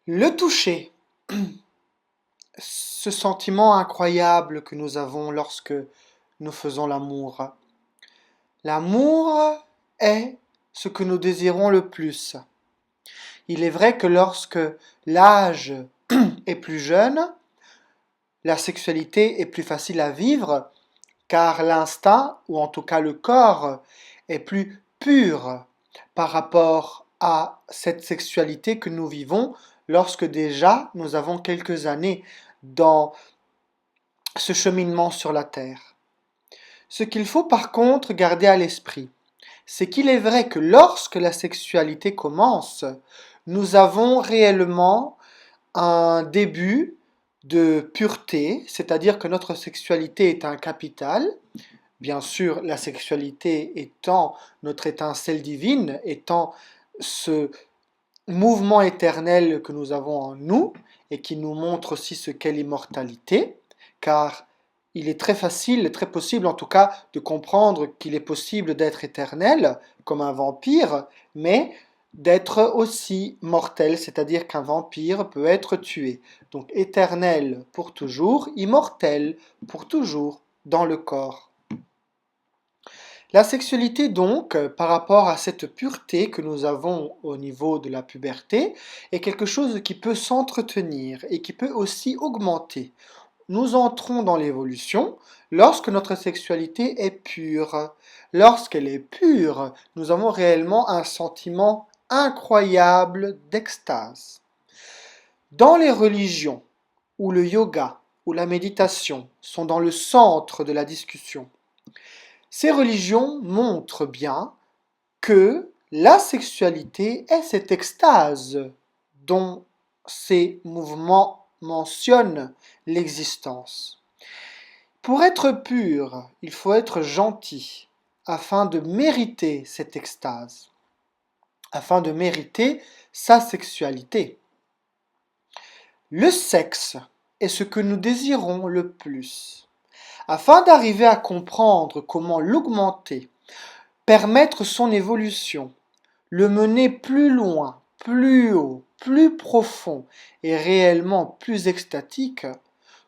Le toucher, ce sentiment incroyable que nous avons lorsque nous faisons l'amour. L'amour est ce que nous désirons le plus. Il est vrai que lorsque l'âge est plus jeune, la sexualité est plus facile à vivre car l'instinct, ou en tout cas le corps, est plus pur par rapport à cette sexualité que nous vivons lorsque déjà nous avons quelques années dans ce cheminement sur la terre. Ce qu'il faut par contre garder à l'esprit, c'est qu'il est vrai que lorsque la sexualité commence, nous avons réellement un début de pureté, c'est-à-dire que notre sexualité est un capital, bien sûr la sexualité étant notre étincelle divine, étant ce mouvement éternel que nous avons en nous et qui nous montre aussi ce qu'est l'immortalité, car il est très facile, très possible en tout cas, de comprendre qu'il est possible d'être éternel comme un vampire, mais d'être aussi mortel, c'est-à-dire qu'un vampire peut être tué. Donc éternel pour toujours, immortel pour toujours dans le corps. La sexualité donc, par rapport à cette pureté que nous avons au niveau de la puberté, est quelque chose qui peut s'entretenir et qui peut aussi augmenter. Nous entrons dans l'évolution lorsque notre sexualité est pure. Lorsqu'elle est pure, nous avons réellement un sentiment incroyable d'extase. Dans les religions où le yoga ou la méditation sont dans le centre de la discussion, ces religions montrent bien que la sexualité est cette extase dont ces mouvements mentionnent l'existence. Pour être pur, il faut être gentil afin de mériter cette extase, afin de mériter sa sexualité. Le sexe est ce que nous désirons le plus. Afin d'arriver à comprendre comment l'augmenter, permettre son évolution, le mener plus loin, plus haut, plus profond et réellement plus extatique,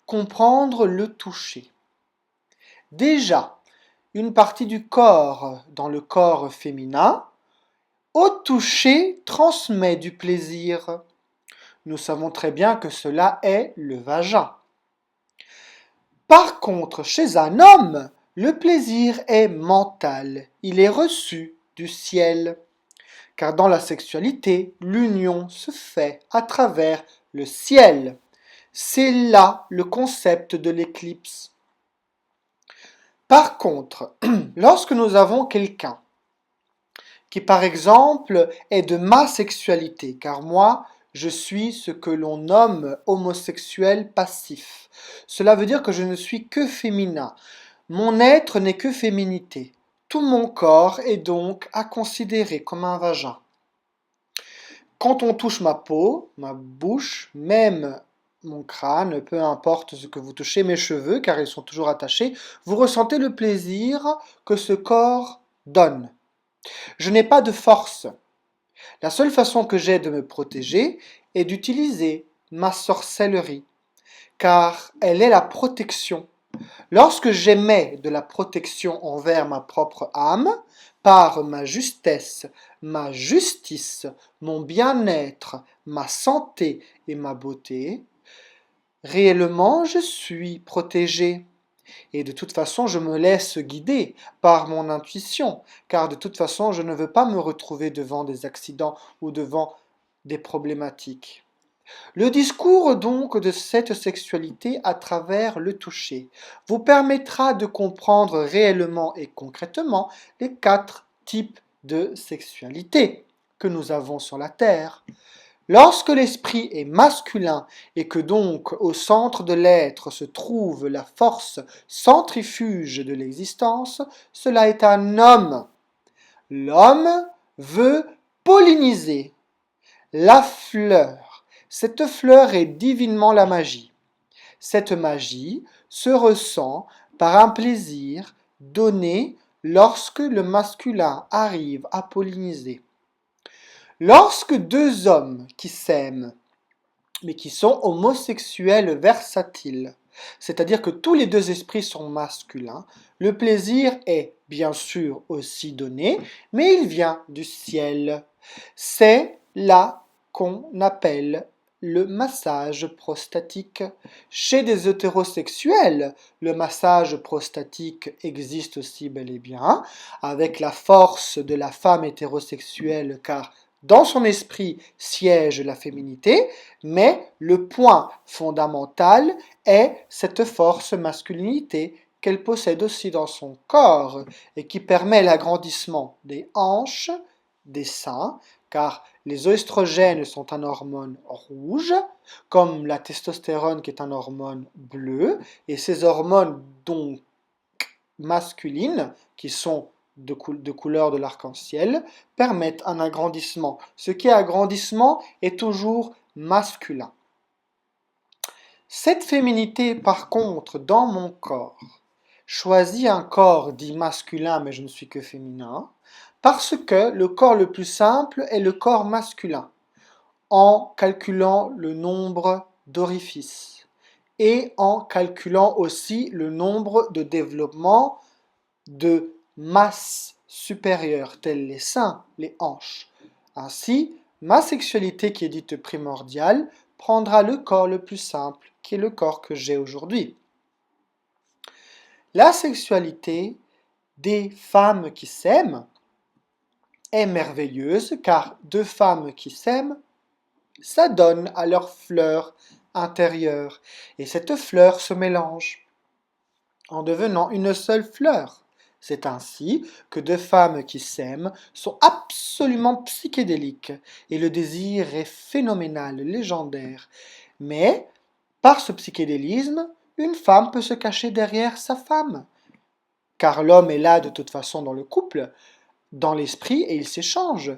comprendre le toucher. Déjà, une partie du corps dans le corps féminin, au toucher transmet du plaisir. Nous savons très bien que cela est le vagin. Par contre, chez un homme, le plaisir est mental, il est reçu du ciel. Car dans la sexualité, l'union se fait à travers le ciel. C'est là le concept de l'éclipse. Par contre, lorsque nous avons quelqu'un qui par exemple est de ma sexualité, car moi je suis ce que l'on nomme homosexuel passif. Cela veut dire que je ne suis que féminin. Mon être n'est que féminité. Tout mon corps est donc à considérer comme un vagin. Quand on touche ma peau, ma bouche, même mon crâne, peu importe ce que vous touchez, mes cheveux, car ils sont toujours attachés, vous ressentez le plaisir que ce corps donne. Je n'ai pas de force. La seule façon que j'ai de me protéger est d'utiliser ma sorcellerie, car elle est la protection. Lorsque j'émets de la protection envers ma propre âme, par ma justesse, ma justice, mon bien-être, ma santé et ma beauté, réellement je suis protégé. Et de toute façon, je me laisse guider par mon intuition, car de toute façon, je ne veux pas me retrouver devant des accidents ou devant des problématiques. Le discours donc de cette sexualité à travers le toucher vous permettra de comprendre réellement et concrètement les 4 types de sexualité que nous avons sur la Terre. Lorsque l'esprit est masculin et que donc au centre de l'être se trouve la force centrifuge de l'existence, cela est un homme. L'homme veut polliniser la fleur. Cette fleur est divinement la magie. Cette magie se ressent par un plaisir donné lorsque le masculin arrive à polliniser. Lorsque deux hommes qui s'aiment mais qui sont homosexuels versatiles. C'est-à-dire que tous les deux esprits sont masculins. Le plaisir est bien sûr aussi donné, mais il vient du ciel. C'est là qu'on appelle le massage prostatique. Chez des hétérosexuels, le massage prostatique existe aussi bel et bien, avec la force de la femme hétérosexuelle, car dans son esprit siège la féminité, mais le point fondamental est cette force masculinité qu'elle possède aussi dans son corps et qui permet l'agrandissement des hanches, des seins, car les oestrogènes sont un hormone rouge, comme la testostérone qui est un hormone bleu, et ces hormones donc masculines, qui sont de couleur de l'arc-en-ciel, permettent un agrandissement. Ce qui est agrandissement est toujours masculin. Cette féminité, par contre, dans mon corps, choisit un corps dit masculin, mais je ne suis que féminin, parce que le corps le plus simple est le corps masculin, en calculant le nombre d'orifices et en calculant aussi le nombre de développements de masse supérieure, tels les seins, les hanches. Ainsi, ma sexualité qui est dite primordiale prendra le corps le plus simple, qui est le corps que j'ai aujourd'hui. La sexualité des femmes qui s'aiment est merveilleuse, car deux femmes qui s'aiment s'adonnent à leur fleur intérieure, et cette fleur se mélange en devenant une seule fleur. C'est ainsi que deux femmes qui s'aiment sont absolument psychédéliques, et le désir est phénoménal, légendaire. Mais, par ce psychédélisme, une femme peut se cacher derrière sa femme, car l'homme est là de toute façon dans le couple, dans l'esprit, et il s'échange.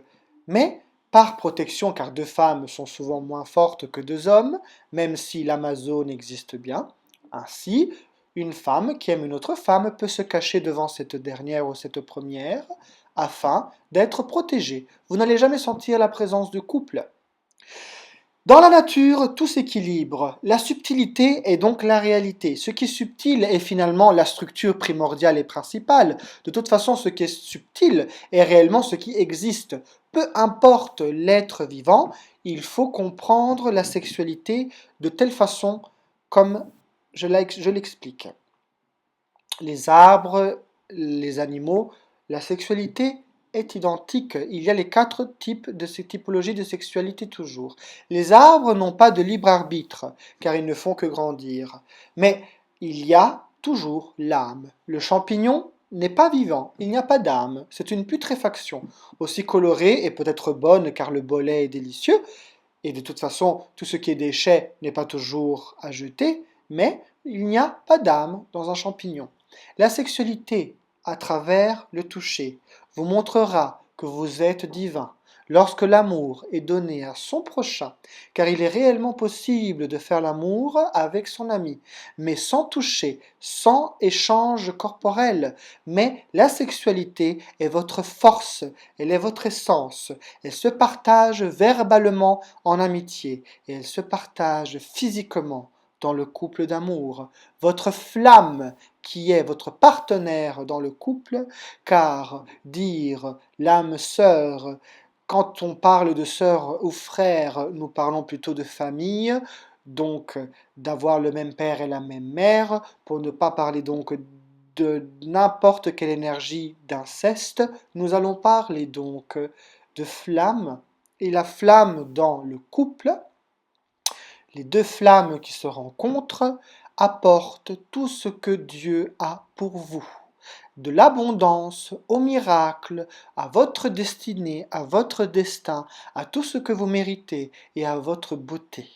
Mais, par protection, car deux femmes sont souvent moins fortes que deux hommes, même si l'Amazone existe bien, ainsi, une femme qui aime une autre femme peut se cacher devant cette dernière ou cette première, afin d'être protégée. Vous n'allez jamais sentir la présence du couple. Dans la nature, tout s'équilibre. La subtilité est donc la réalité. Ce qui est subtil est finalement la structure primordiale et principale. De toute façon, ce qui est subtil est réellement ce qui existe. Peu importe l'être vivant, il faut comprendre la sexualité de telle façon comme je l'explique. Les arbres, les animaux, la sexualité est identique. Il y a les 4 types de ces typologies de sexualité toujours. Les arbres n'ont pas de libre arbitre, car ils ne font que grandir. Mais il y a toujours l'âme. Le champignon n'est pas vivant, il n'y a pas d'âme, c'est une putréfaction, aussi colorée et peut-être bonne car le bolet est délicieux, et de toute façon tout ce qui est déchet n'est pas toujours à jeter, mais il n'y a pas d'âme dans un champignon. La sexualité, à travers le toucher, vous montrera que vous êtes divin lorsque l'amour est donné à son prochain, car il est réellement possible de faire l'amour avec son ami, mais sans toucher, sans échange corporel. Mais la sexualité est votre force, elle est votre essence, elle se partage verbalement en amitié, et elle se partage physiquement dans le couple d'amour. Votre flamme qui est votre partenaire dans le couple, car dire l'âme sœur, quand on parle de sœur ou frère, nous parlons plutôt de famille, donc d'avoir le même père et la même mère, pour ne pas parler donc de n'importe quelle énergie d'inceste, nous allons parler donc de flamme, et la flamme dans le couple, les deux flammes qui se rencontrent apportent tout ce que Dieu a pour vous. De l'abondance au miracle, à votre destinée, à votre destin, à tout ce que vous méritez et à votre beauté.